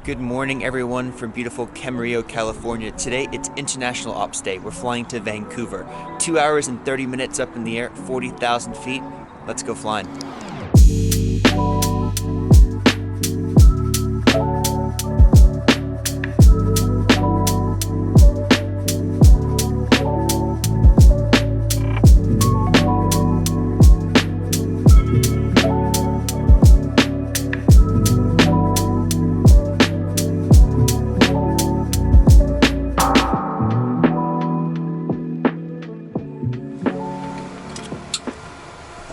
Good morning, everyone, from beautiful Camarillo, California. Today, it's International Ops Day. We're flying to Vancouver. 2 hours and 30 minutes up in the air, 40,000 feet. Let's go flying.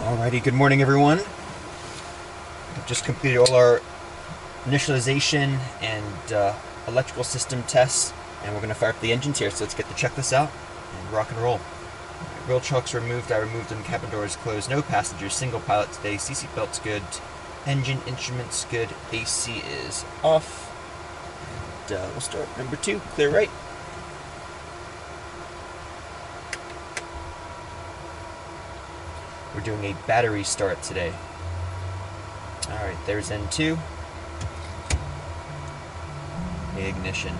Alrighty, good morning everyone. We've just completed all our initialization and electrical system tests, and we're going to fire up the engines here, so let's get the checklist out and rock and roll. Wheel chocks removed, I removed them, cabin doors closed, no passengers, single pilot today, CC belt's good, engine instruments good, AC is off, and we'll start number 2, clear right. We're doing a battery start today. Alright, there's N2. Ignition.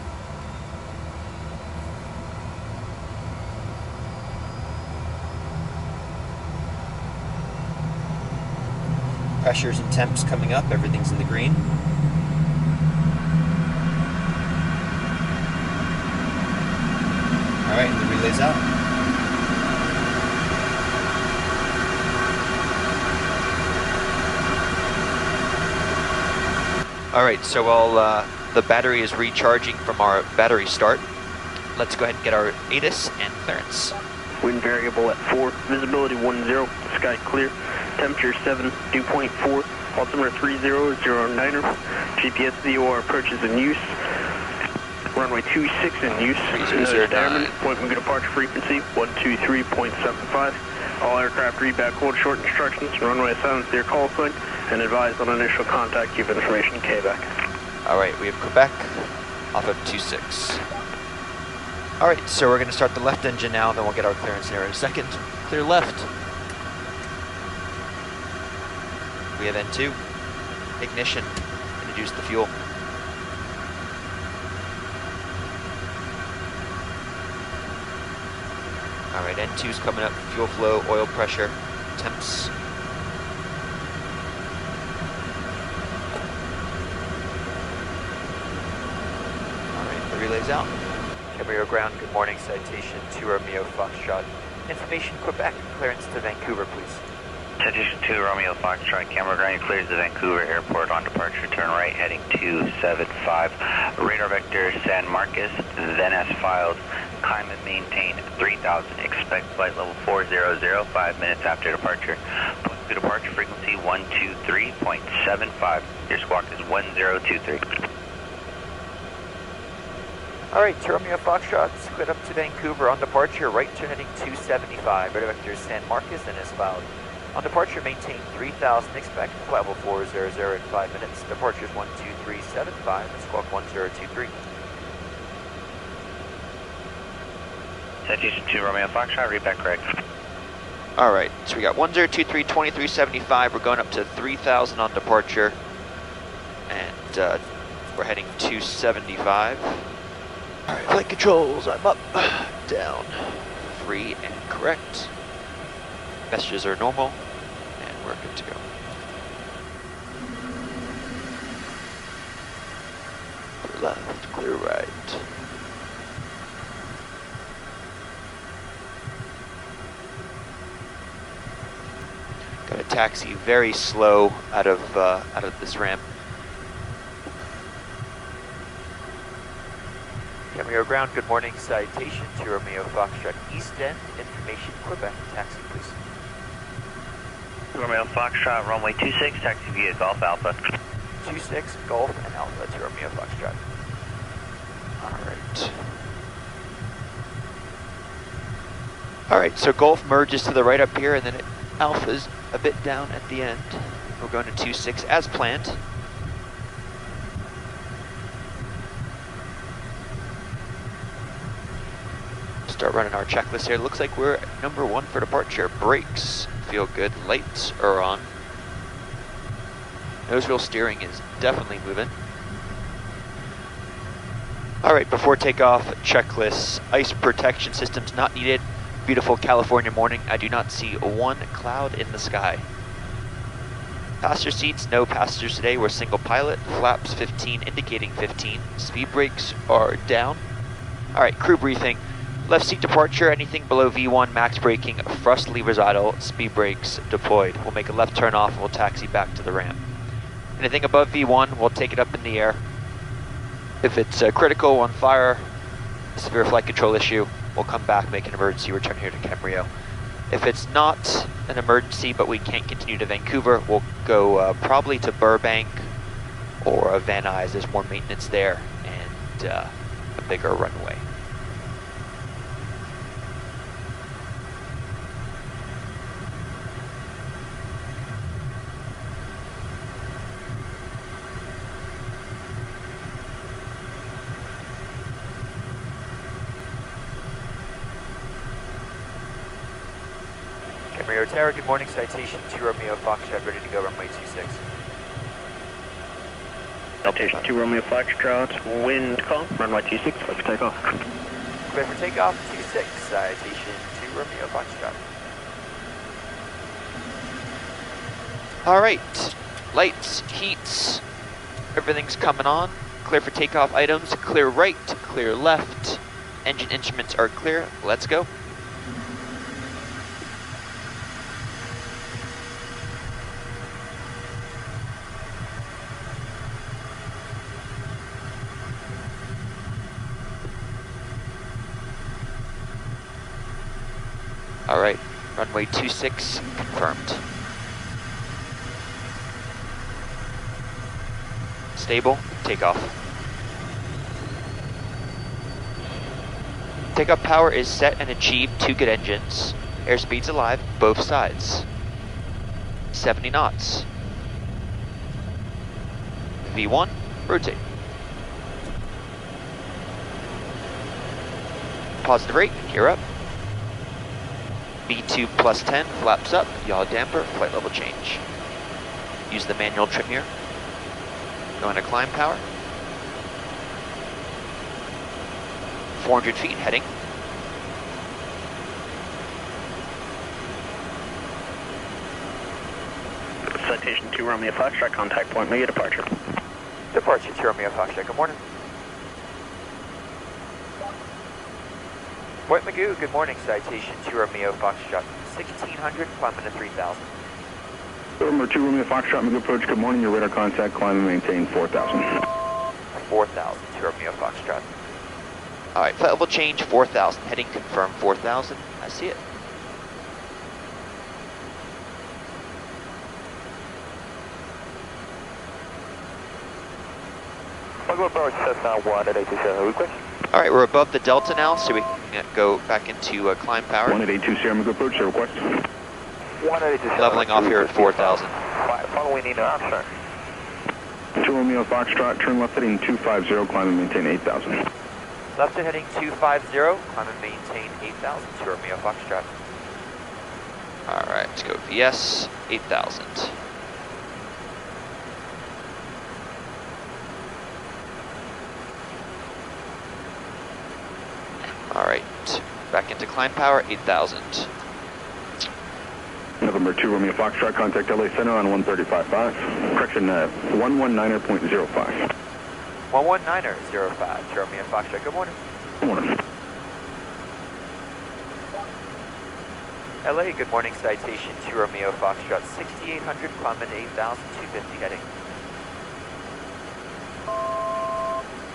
Pressures and temps coming up, everything's in the green. Alright, and the relay's out. Alright, so while the battery is recharging from our battery start, let's go ahead and get our ATIS and clearance. Wind variable at 4, visibility 10, sky clear, temperature 7, dew point 4, altimeter 3009er, GPS VOR approach is in use, runway 26 in use, Diamond, point moving departure frequency 123.75, all aircraft read back hold short instructions, runway silence their call sign, and advise on initial contact, give information KVAC. Alright, we have Quebec off of 26. Alright, so we're going to start the left engine now, then we'll get our clearance here in a second. Clear left. We have N2. Ignition. Introduce the fuel. Alright, N2's coming up. Fuel flow, oil pressure, temps. Relays out. Camarillo ground, good morning, citation 2 Romeo Foxtrot. Information Quebec, clearance to Vancouver, please. Citation 2 Romeo Foxtrot, Camarillo ground, clears the Vancouver airport on departure, turn right, heading 275. Radar vector San Marcos, then as filed. Climate maintain 3000, expect flight level 400, 5 minutes after departure. Point to departure frequency 123.75. Your squawk is 1023. Alright, Romeo Foxtrot, split up to Vancouver on departure, right turn heading 275, radar vector San Marcos and as filed. On departure, maintain 3000, expect flight level 400 in 5 minutes. Departure is 123.75, and squawk 1023. Citation 2 Romeo Foxtrot, read back correct. Alright, so we got 1023, 2375, we're going up to 3000 on departure, and we're heading 275. Alright, flight controls, I'm up, down, free and correct. Messages are normal, and we're good to go. Clear left, clear right. Got a taxi very slow out of this ramp. Camarillo ground, good morning, citation 2 Romeo Foxtrot, East End, information Quebec, taxi please. Romeo Foxtrot, runway 26, taxi via Golf Alpha. 26, Golf and Alpha to Romeo Foxtrot. Alright. Alright, so Golf merges to the right up here, and then Alpha's a bit down at the end. We're going to 26 as planned. Start running our checklist here. Looks like we're at number 1 for departure. Brakes feel good. Lights are on. Nose wheel steering is definitely moving. All right, before takeoff, checklist. Ice protection systems not needed. Beautiful California morning. I do not see one cloud in the sky. Passenger seats, no passengers today. We're single pilot. Flaps 15, indicating 15. Speed brakes are down. All right, crew briefing. Left seat departure, anything below V1, max braking, thrust levers idle, speed brakes deployed. We'll make a left turn off and we'll taxi back to the ramp. Anything above V1, we'll take it up in the air. If it's critical, on fire, severe flight control issue, we'll come back, make an emergency return here to Camarillo. If it's not an emergency, but we can't continue to Vancouver, we'll go probably to Burbank or Van Nuys. There's more maintenance there and a bigger runway. Camarillo Tower, good morning, citation 2 Romeo Foxtrot, ready to go, runway 26. Citation 2 Romeo Foxtrot, wind calm, runway 26, clear for takeoff. Clear for takeoff, 26, citation 2 Romeo Foxtrot. All right, lights, heats, everything's coming on. Clear for takeoff items, clear right, clear left. Engine instruments are clear, let's go. All right, runway 26 confirmed. Stable, takeoff. Takeoff power is set and achieved, 2 good engines. Airspeed's alive, both sides. 70 knots. V1, rotate. Positive rate, gear up. V2 plus 10, flaps up, yaw damper, flight level change. Use the manual trim here. Going to climb power. 400 feet heading. Citation 2 Romeo Foxtrot, contact point, make a departure. Departure 2 Romeo Foxtrot, good morning. Point Magoo, good morning, citation 2 Romeo Foxtrot, 1600, climbing to 3000. Number 2 Romeo Foxtrot, make approach, good morning, your radar contact, climb and maintain 4000. 4000, 2 Romeo Foxtrot. All right, flight level change, 4000, heading confirmed 4000, I see it. All right, we're above the Delta now, so we can go back into climb power. 1882 Sierra, make approach, your request. Leveling off here at 4000. Following need an option. 2 Romeo Foxtrot, turn left heading 250, climb and maintain 8000. Left to heading 250, climb and maintain 8000, 2 Romeo Foxtrot. All right, let's go VS 8000. All right, back into climb power, 8000. November 2 Romeo Foxtrot, contact LA Center on 135.5. Correction, 119.05. 119.05, Romeo Foxtrot, good morning. Good morning. LA, good morning, citation 2 Romeo Foxtrot, 6800, climbing to 8000, 250 heading.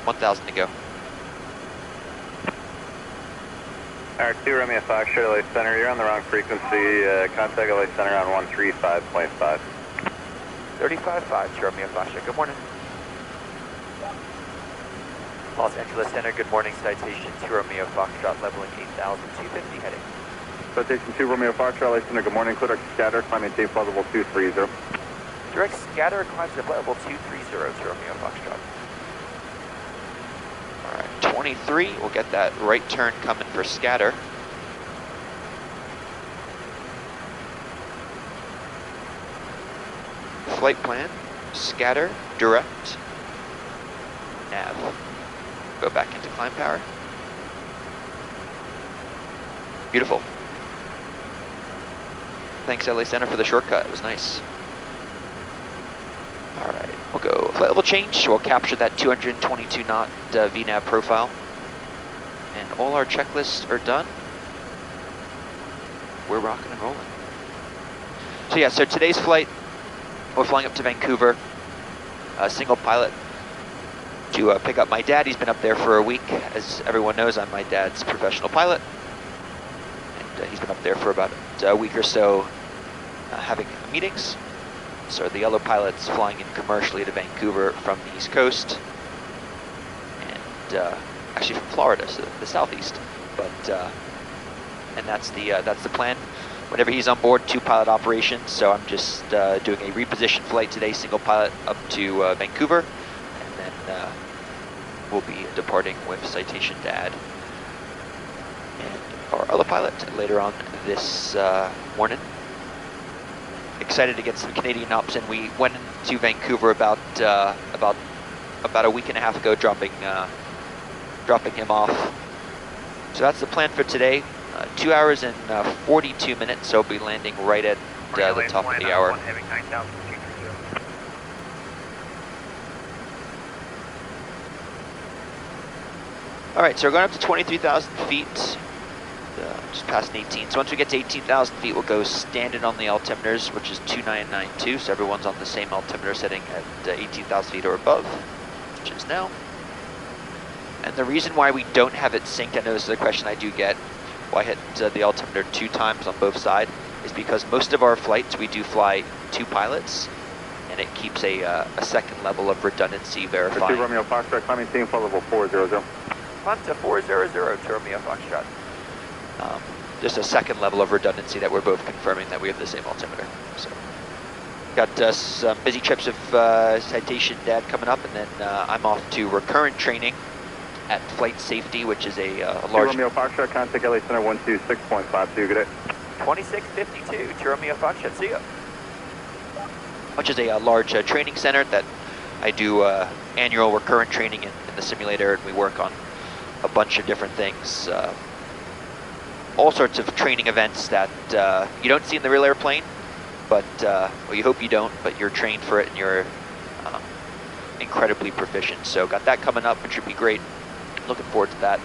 1000 to go. Alright, 2 Romeo Foxtrot, LA Center, you're on the wrong frequency, contact LA Center on 135.5. 35.5, 2 Romeo Foxtrot, good morning. Los Angeles Center, good morning, citation 2 Romeo Foxtrot, leveling 8000, 250 heading. Citation 2 Romeo Foxtrot, LA Center, good morning, clear scatter, climb maintain flight level 230. Direct scatter climbs to flight level 230, 2 Romeo Foxtrot. All right, 23, we'll get that right turn coming for scatter. Flight plan, scatter, direct, nav. go back into climb power. Beautiful. Thanks LA Center for the shortcut, it was nice. All right, we'll go flight level change. We'll capture that 222 knot VNAV profile. And all our checklists are done. We're rocking and rolling. So yeah, so today's flight, we're flying up to Vancouver, single pilot, to pick up my dad. He's been up there for a week. As everyone knows, I'm my dad's professional pilot. And he's been up there for about a week or so having meetings. So the yellow pilot's flying in commercially to Vancouver from the East Coast, and actually from Florida, so the southeast. But and that's the plan. Whenever he's on board, 2-pilot operations. So I'm just doing a reposition flight today, single pilot up to Vancouver, and then we'll be departing with Citation Dad and our other pilot later on this morning. Excited to get some Canadian ops in. We went into Vancouver about a week and a half ago, dropping him off. So that's the plan for today. 2 hours and 42 minutes, so we'll be landing right at the top of the hour. All right, so we're going up to 23,000 feet, just past 18. So once we get to 18,000 feet, we'll go standard on the altimeters, which is 2992. So everyone's on the same altimeter setting at 18,000 feet or above, which is now. And the reason why we don't have it synced, I know this is a question I do get, why I hit the altimeter 2 times on both sides, is because most of our flights we do fly 2 pilots, and it keeps a second level of redundancy verifying. 2 Romeo Foxtrot, climbing team, flight level 400. On to 400 to Romeo Foxtrot. Just a second level of redundancy that we're both confirming that we have the same altimeter. So, got some busy trips of Citation Dad coming up, and then I'm off to recurrent training at Flight Safety, which is a large... Romeo Foxtrot, contact LA Center 126.52, good day. 2652 to Romeo Foxtrot, see ya. Which is a large training center that I do annual recurrent training in the simulator, and we work on a bunch of different things. All sorts of training events that you don't see in the real airplane, but well, you hope you don't, but you're trained for it and you're incredibly proficient. So got that coming up, which should be great. Looking forward to that.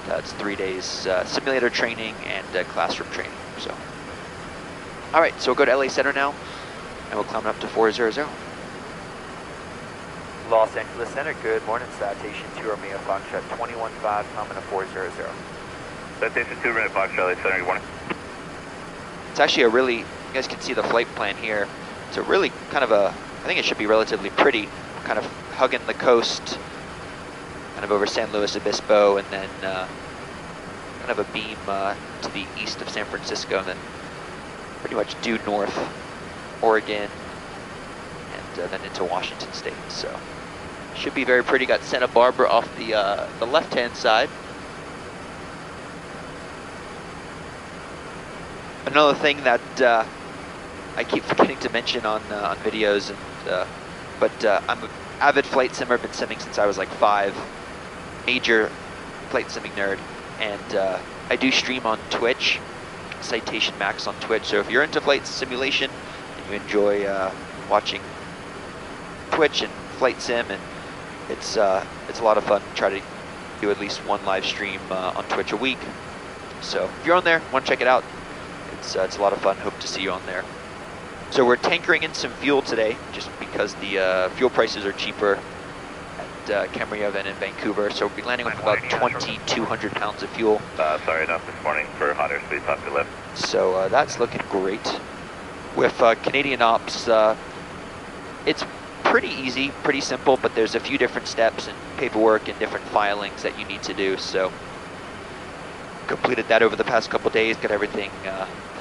And it's 3 days simulator training and classroom training. So, all right, so we'll go to LA Center now, and we'll climb up to 400. Los Angeles Center, good morning. Citation 2 Romeo Foxtrot 21.5, climbing to 400. Citation 2 Romeo Foxtrot, LA Center, good morning. It's actually a really, you guys can see the flight plan here. It's a really kind of I think it should be relatively pretty. We're kind of hugging the coast, kind of over San Luis Obispo, and then kind of a beam to the east of San Francisco, and then pretty much due north, Oregon, and then into Washington State. So should be very pretty. Got Santa Barbara off the left-hand side. Another thing that I keep forgetting to mention on videos, and but I'm an avid flight simmer. Been simming since I was like 5. Major flight simming nerd, and I do stream on Twitch, Citation Max on Twitch. So if you're into flight simulation and you enjoy watching Twitch and flight sim, and it's a lot of fun. Try to do at least 1 live stream on Twitch a week. So if you're on there, want to check it out, it's a lot of fun. Hope to see you on there. So we're tankering in some fuel today, just because the fuel prices are cheaper at Camarillo than in Vancouver. So we'll be landing with about 2,200 pounds of fuel. Sorry, enough this morning for hot airspeed, top to left. So that's looking great. With Canadian ops, it's pretty easy, pretty simple, but there's a few different steps and paperwork and different filings that you need to do. So completed that over the past couple days, got everything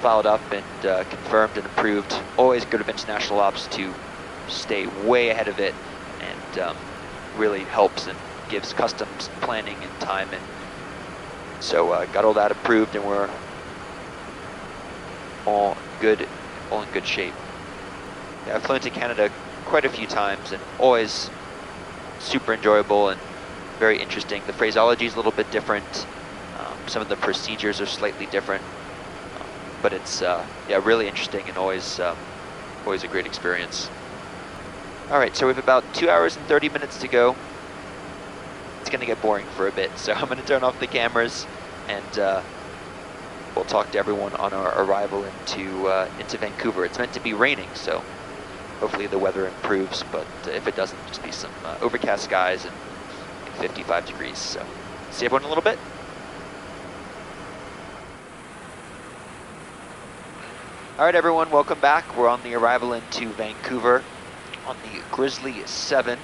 filed up and confirmed and approved. Always good of international ops to stay way ahead of it, and really helps and gives customs planning and time. And so got all that approved, and we're all good, all in good shape. Yeah, I've flown to Canada quite a few times, and always super enjoyable and very interesting. The phraseology is a little bit different. Some of the procedures are slightly different, but it's yeah, really interesting and always a great experience. All right, so we have about 2 hours and 30 minutes to go. It's gonna get boring for a bit, so I'm gonna turn off the cameras and we'll talk to everyone on our arrival into Vancouver. It's meant to be raining, so hopefully the weather improves, but if it doesn't, just be some overcast skies and 55 degrees. So see everyone in a little bit. All right, everyone, welcome back. We're on the arrival into Vancouver on the Grizzly 7.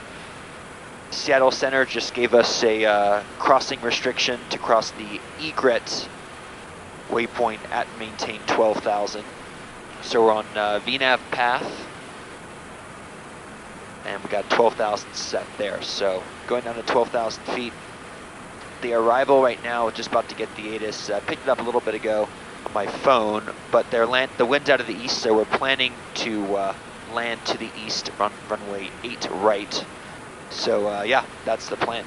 Seattle Center just gave us a crossing restriction to cross the egret waypoint at maintain 12,000. So we're on VNAV path, and we got 12,000 set there. So going down to 12,000 feet. The arrival right now, just about to get the ATIS. Picked it up a little bit ago on my phone, but the wind's out of the east, so we're planning to land to the east, runway 8 right. So yeah, that's the plan.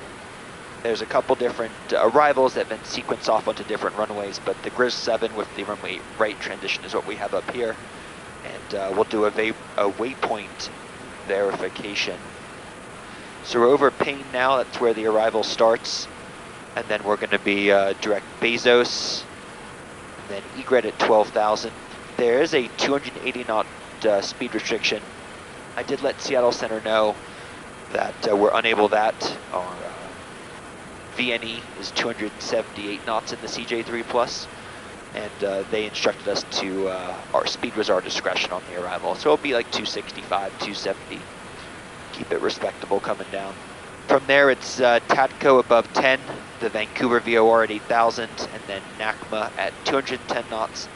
There's a couple different arrivals that have been sequenced off onto different runways, but the Grizz 7 with the runway right transition is what we have up here. And we'll do a waypoint verification. So we're over Payne now, that's where the arrival starts. And then we're gonna be direct Bezos, and then egret at 12,000. There is a 280 knot speed restriction. I did let Seattle Center know that we're unable that. Our VNE is 278 knots in the CJ3 Plus, and they instructed us to, our speed was our discretion on the arrival. So it'll be like 265, 270. Keep it respectable coming down. From there, it's TATCO above 10, the Vancouver VOR at 8,000, and then NACMA at 210 knots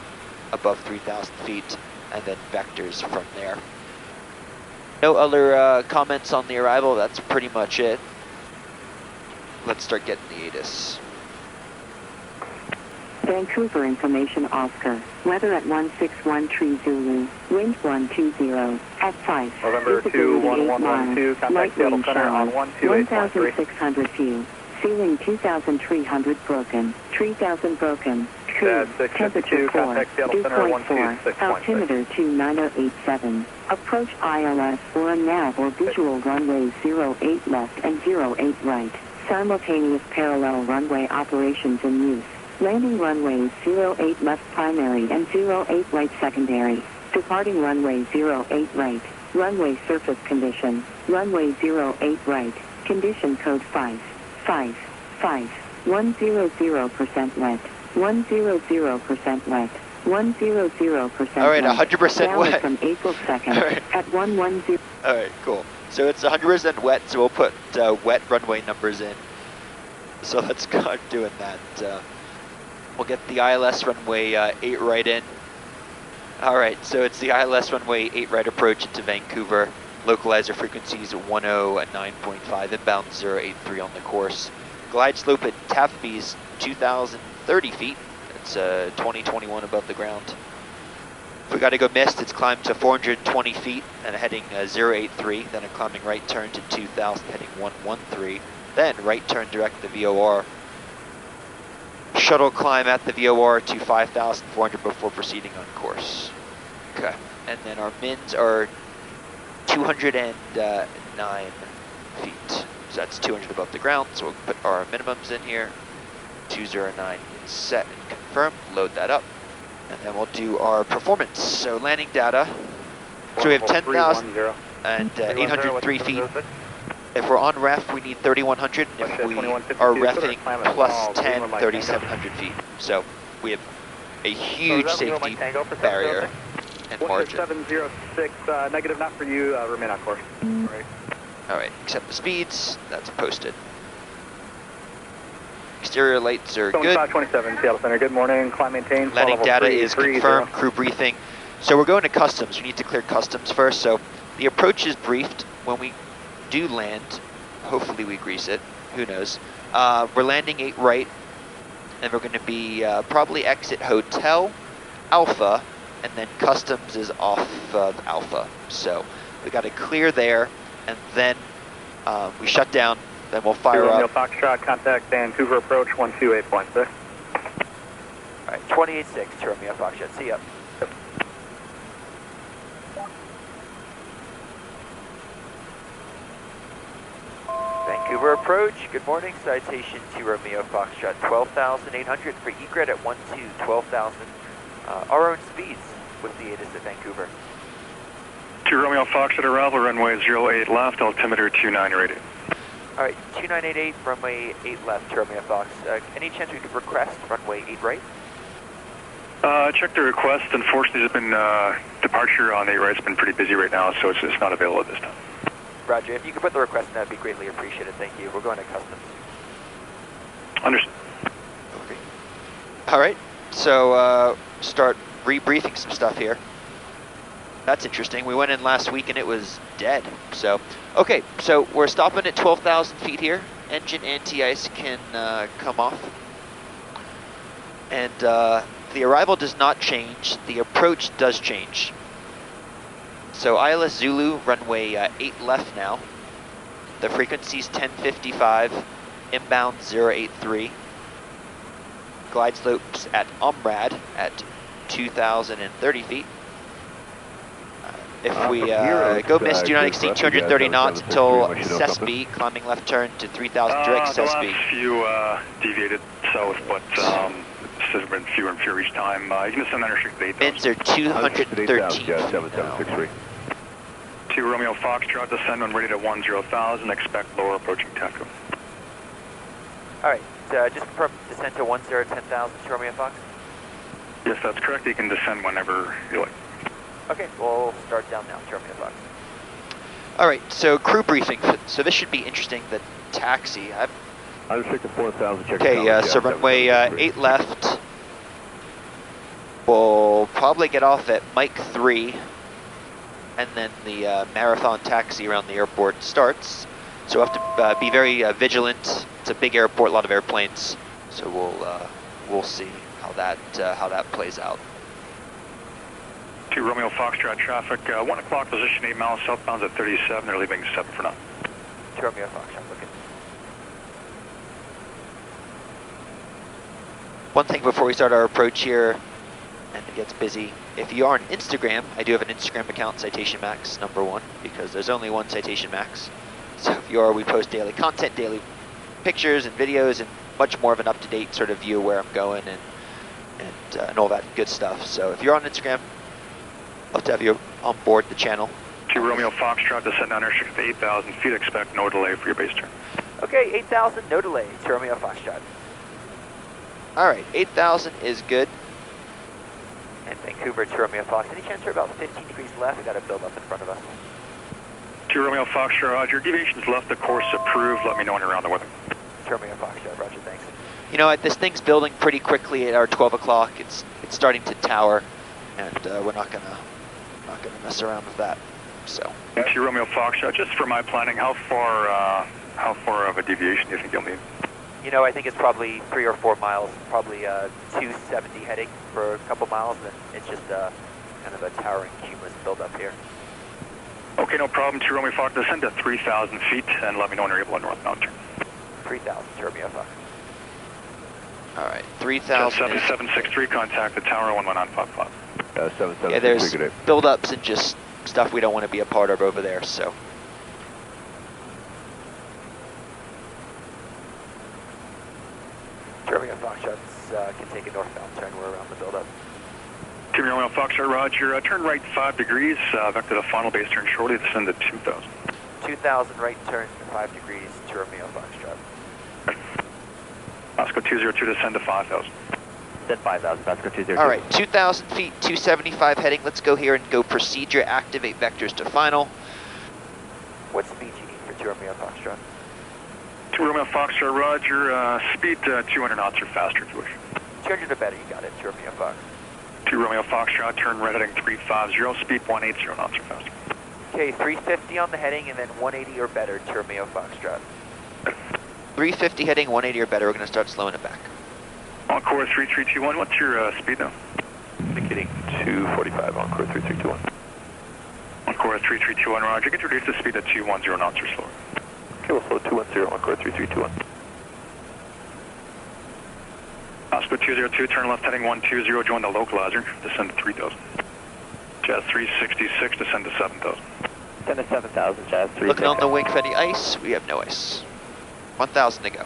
above 3,000 feet, and then vectors from there. No other comments on the arrival, that's pretty much it. Let's start getting the ATIS. Vancouver information Oscar. Weather at 161 Zulu. Wind 120 at 5. November 21112, contact Seattle Center on 128.3. 1,600 feet. Ceiling 2,300 broken. 3,000 broken. Crew, temperature 4, dew point 4, altimeter 29087. Approach ILS for a nav or visual runway 08 left and 08 right. Simultaneous parallel runway operations in use. Landing runways 08 left primary and 08 right secondary. Departing runway 08 right. Runway surface condition. Runway 08 right. Condition code 5. 100% wet. 100% wet. 100% All right, 100% wet. From April 2nd right. at 110. All right, cool. So it's 100% wet, so we'll put wet runway numbers in. So let's start doing that. We'll get the ILS runway 8 right in. All right, so it's the ILS runway 8 right approach into Vancouver. Localizer frequencies 109.5, inbound 083 on the course. Glide slope at Taffy's 2,030 feet. It's 2021 above the ground. If we got to go missed, it's climbed to 420 feet and heading 083, then a climbing right turn to 2,000 heading 113, then right turn direct to VOR. Shuttle climb at the VOR to 5,400 before proceeding on course. Okay, and then our mins are 209 feet. So that's 200 above the ground, so we'll put our minimums in here. 209 set and confirm, load that up. And then we'll do our performance. So landing data. So we have 10,000 and 803 feet. If we're on ref, we need 3,100. If we are refing plus 10, 3,700 feet. So we have a huge safety barrier and margin. 706, negative, not for you, remain on course. Right. All right, accept the speeds. That's posted. Exterior lights are good. 527, Seattle Center, good morning, climb maintain. Landing data is confirmed, crew briefing. So we're going to customs. We need to clear customs first. So the approach is briefed. When we do land, hopefully we grease it, who knows. We're landing 8 right, and we're gonna be probably exit Hotel Alpha, and then customs is off of Alpha. So we gotta clear there, and then we shut down Then we'll fire Romeo up. Foxtrot, contact Vancouver approach 128.6. All right, 28.6 to Romeo Foxtrot. See ya. Vancouver approach, good morning, citation to Romeo Foxtrot, 12,800 for egret at 12,000. Our own speeds with the ATIS at Vancouver. To Romeo Foxtrot, arrival runway 08 left, altimeter 2988. All right, 2988, runway 8 left, to Romeo Fox. Any chance we could request runway 8 right? Check the request. Unfortunately, there's been departure on 8 right. It's been pretty busy right now, so it's not available at this time. Roger, if you could put the request in, that'd be greatly appreciated. Thank you. We're going to customs. Understood. Okay. All right, so start rebriefing some stuff here. That's interesting. We went in last week and it was dead. So, okay, so we're stopping at 12,000 feet here. Engine anti-ice can come off. And the arrival does not change. The approach does change. So ILS Zulu, runway 8 left now. The frequency is 1055, inbound 083. Glide slopes at UMRAD at 2,030 feet. If we go miss, do not exceed 230 knots until Cesby, climbing left turn to 3,000 direct Cesby. The last few deviated south, but there's been fewer and fewer each time. You can send unrestricted 8,000. Winds are 213 now. 7763. To Romeo Foxtrot, descend when ready to 10,000, expect lower approaching TACO. All right, just confirm descent to 10,000 to Romeo Fox. Yes, that's correct. You can descend whenever you like. Okay, we'll start down now to Romeo Fox. All right, so crew briefing. So this should be interesting, the taxi. Unrestricted 4,000, check. Okay, so runway 8 left. We'll probably get off at Mike 3. And then the marathon taxi around the airport starts. So we'll have to be very vigilant. It's a big airport, a lot of airplanes. So we'll see how that plays out. To Romeo Foxtrot traffic, 1 o'clock position 8 miles southbound at 37. They're leaving 7 for now. To Romeo Foxtrot, looking. One thing before we start our approach here, and it gets busy. If you are on Instagram, I do have an Instagram account, Citation Max #1, because there's only one Citation Max. So if you are, we post daily content, daily pictures and videos, and much more of an up-to-date sort of view of where I'm going and all that good stuff. So if you're on Instagram, love to have you on board the channel. To Romeo Foxtrot, descend unrestricted 8,000 feet, expect no delay for your base turn. Okay, 8,000, no delay to Romeo Foxtrot. All right, 8,000 is good. And Vancouver to Romeo Fox. Any chance we're about 15 degrees left? We got a build up in front of us. To Romeo Foxtrot, Roger. Deviations left, the course approved. Let me know when you're around the weather. To Romeo Foxtrot, Roger, thanks. You know what? This thing's building pretty quickly at our 12 o'clock. It's starting to tower, and we're not gonna mess around with that. So. To Romeo Foxtrot, just for my planning, how far of a deviation do you think you'll need? You know, I think it's probably 3 or 4 miles, probably 270 heading for a couple miles, and it's just kind of a towering cumulus build-up here. Okay, no problem. To Romeo Fox, descend to 3,000 feet, and let me know when you're able to northbound turn. 3,000 to Romeo Fox. All right, 3,000. 7763, contact the tower 11955. 7763. Yeah, there's build-ups and just stuff we don't want to be a part of over there, so. Romeo Foxtrot can take a northbound turn. We're around the build-up. To Romeo Foxtrot, Roger. Turn right 5 degrees, vector the final base turn shortly, descend to 2,000. 2,000 right turn 5 degrees to Romeo Foxtrot. Oscar 202, descend to 5,000. Descend 5,000, Oscar 202. All right, 2,000 feet, 275 heading. Let's go here and go procedure, activate vectors to final. What speed do you need for 2 Romeo Foxtrot? To Romeo Foxtrot, Roger. Speed 200 knots or faster if you wish. 200 or better, you got it, to Romeo Fox. To Romeo Foxtrot, turn right heading 350, speed 180 knots or faster. Okay, 350 on the heading and then 180 or better to Romeo Foxtrot. 350 heading, 180 or better, we're going to start slowing it back. Encore 3321, what's your speed now? Indicating 245, Encore 3321. Encore 3321, Roger. Get reduced to speed at 210 knots or slower. Okay, we'll slow 210 on course 3321. Oscar 202, turn left heading 120, join the localizer, descend to 3000. Jazz 366, descend to 7000. Descend to 7000, Jazz 366. Looking on the wing for any ice. We have no ice. 1,000 to go.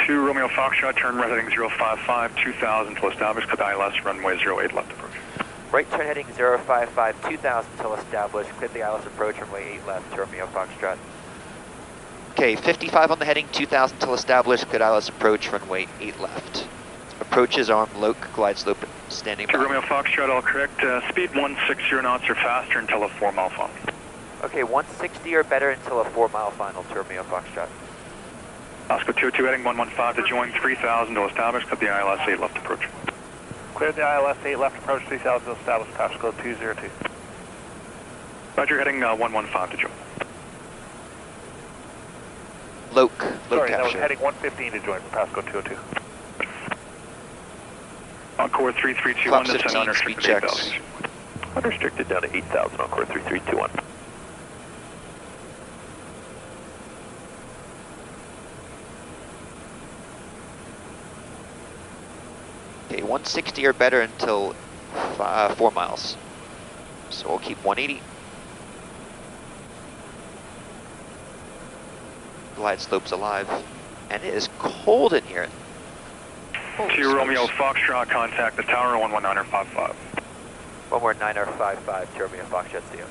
Two Romeo Foxtrot, turn right heading 055, 2000 till established, cut ILS, runway 08 left approach. Right turn heading 055, 2000 till established. Clear the ILS approach, runway 8 left, Romeo Foxtrot. Okay, 55 on the heading, 2000 till established. Clear ILS approach, runway 8 left. Approach is armed, loc, glide slope, standing by. Two Romeo Foxtrot, all correct. Speed 160 knots or faster until a 4 mile final. Okay, 160 or better until a 4 mile final to Romeo Foxtrot. Oscar 22 heading 115 to join 3000 to establish, cut the ILS 8 left approach. Clear the ILS 8 left approach 3000 to establish, Pascal 202. Roger, heading 115 to join. Loc Sorry, that was capture. heading 115 to join, Pascal 202. Encore 3321, Flap descend 15, unrestricted speed checks. 8000. Unrestricted down to 8000 on course 3321. Okay, 160 or better until 4 miles. So we'll keep 180. Glide slope's alive. And it is cold in here. Holy Two smokes. Romeo Foxtrot, contact the tower 119.55. One more 9R55 to Romeo Foxtrot CO.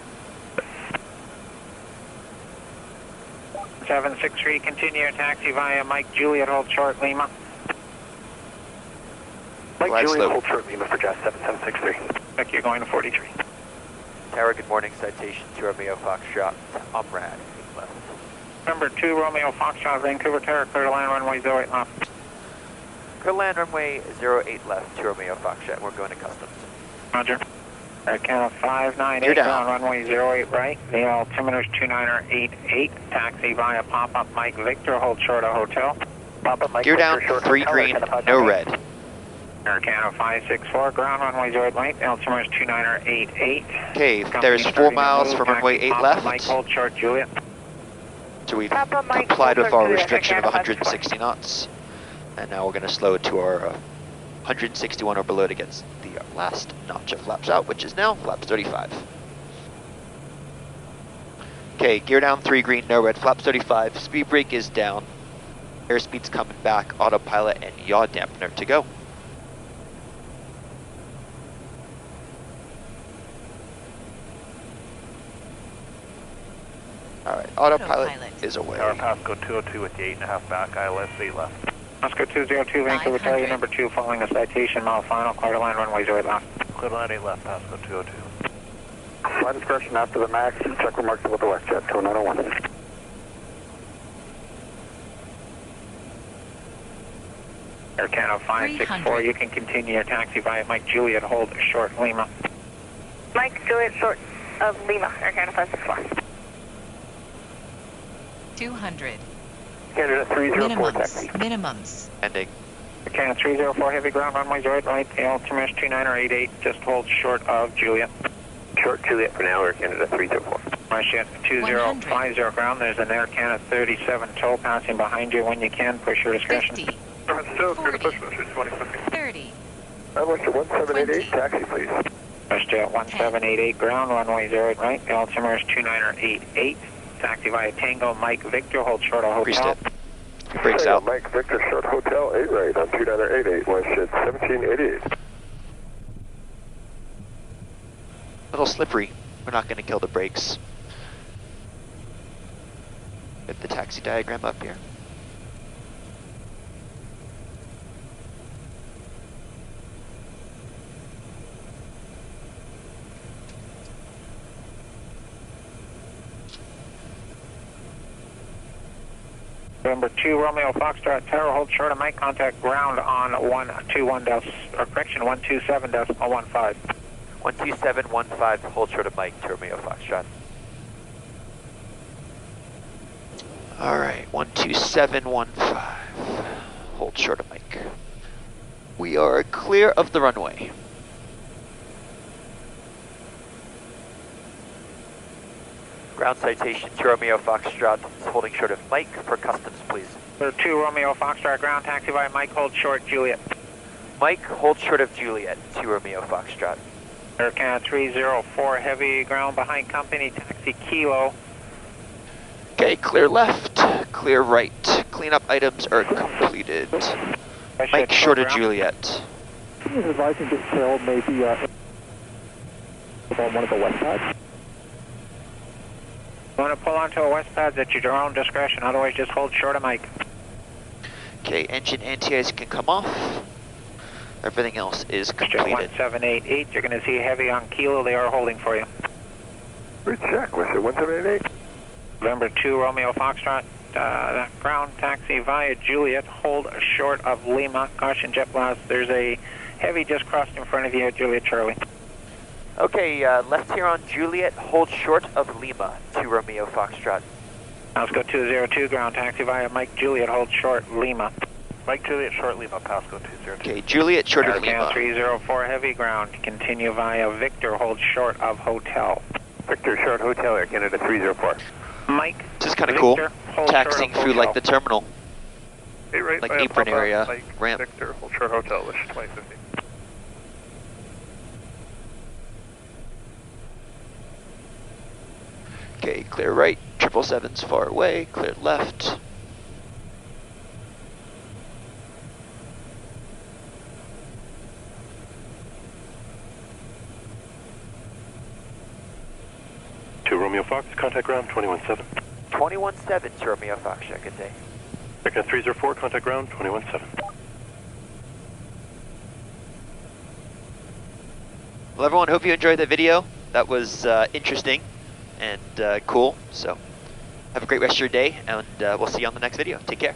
763, continue your taxi via Mike Juliet, hold short, Lima. Mike Glide Juliet, slope. hold short Lima for Jazz 7763. Look, you're going to 43. Tower, good morning. Citation to Romeo Foxtrot. Umrad, 8 left. Number 2, Romeo Foxtrot, Vancouver Tower, clear to land runway 08 left. Clear land runway 08 left to Romeo Foxtrot. We're going to customs. Roger. Count of 598, You're down. ground runway 08 right. The altimeter's 2988. Taxi via pop-up Mike Victor, hold short of hotel. Papa Mike Gear Victor, down, short 3 hotel, green, identify no number. red. Count of 564, ground runway 08 right. The altimeter's 2988. Okay, Company there's 4 starting to miles move. from runway Taxi 8 pop-up Mike, left. hold short, Juliet. So we've Papa Mike, complied with hold our short, restriction of Juliet, 160 knots. And now we're going to slow it to our 161 or below to get the last notch of flaps out, which is now flaps 35. Okay, gear down, 3 green, no red, flaps 35. Speed brake is down. Airspeed's coming back, autopilot and yaw dampener to go. Alright, autopilot is away. Tower Pasco 202 with the 8.5 back, ILS 8 left. Oscar 202, Vancouver Tower, number 2, following a citation, mile final, clear to land runway 08 left. Clear to land 8 left, Pasco 202. Flight discretion after the max, check remarks with the WestJet, 2901. Air Canada 564, you can continue your taxi via Mike Juliet, hold short Lima. Mike Juliet, short of Lima, Air Canada 564. 200. Canada 304 taxi. Minimums. Ending. Air Canada 304, heavy ground runway 08 right, the altimeter's 2988, just hold short of Juliet. Short Juliet for now, Air Canada 304. Russia 2050 ground, there's an Air Canada 37 tow passing behind you. When you can, push your discretion. 50. 40. 30. Russia 1788, taxi please. Russia 1788 ground, runway 08 right, the altimeter's 2988. Taxi via Tango, Mike Victor, hold short of Priest hotel. it. Brakes out. Mike Victor, short hotel, 8 right on 2988, WestJet 1788. Little slippery. We're not going to kill the brakes. Get the taxi diagram up here. Number 2, Romeo Foxtrot Tower, hold short of Mike, contact ground on 127.15. 12715, hold short of Mike to Romeo Foxtrot. Alright, 12715, hold short of Mike. We are clear of the runway. Ground citation 2 Romeo Foxtrot is holding short of Mike for customs, please. Clear 2 Romeo Foxtrot, ground taxi via Mike, hold short, Juliet. Mike, hold short of Juliet, 2 Romeo Foxtrot. Air Canada 304, heavy ground behind company, taxi Kilo. Okay, clear left, clear right. Cleanup items are completed. Mike, short of Juliet. Can you advise and get tail maybe on one of the west pads? You want to pull onto a west pad at your own discretion, otherwise just hold short of Mike. Okay, engine anti-ice can come off. Everything else is completed. 1788, you're going to see heavy on Kilo, they are holding for you. Recheck, was it 1788? November 2 Romeo Foxtrot, ground taxi via Juliet, hold short of Lima. Caution jet blast, there's a heavy just crossed in front of you at Juliet Charlie. Okay, left here on Juliet, hold short of Lima, 2 Romeo Foxtrot. Now let's go 202, ground taxi via Mike Juliet, hold short Lima. Mike Juliet, short Lima, Pasco 202. Okay, Juliet, short of Lima. Lima. 304, heavy ground, continue via Victor, hold short of Hotel. Victor, short Hotel, Air Canada 304. Mike, this is kind of cool, taxiing through like the terminal, Hey, right, like apron area, Mike, ramp. Victor, hold short Hotel, wish 2050. Okay, clear right, 777's far away, clear left. Romeo Fox, contact ground 217. 217 to Romeo Fox, good day. American 304, contact ground 217. Well, everyone, hope you enjoyed the video. That was interesting and cool. So have a great rest of your day, and we'll see you on the next video. Take care.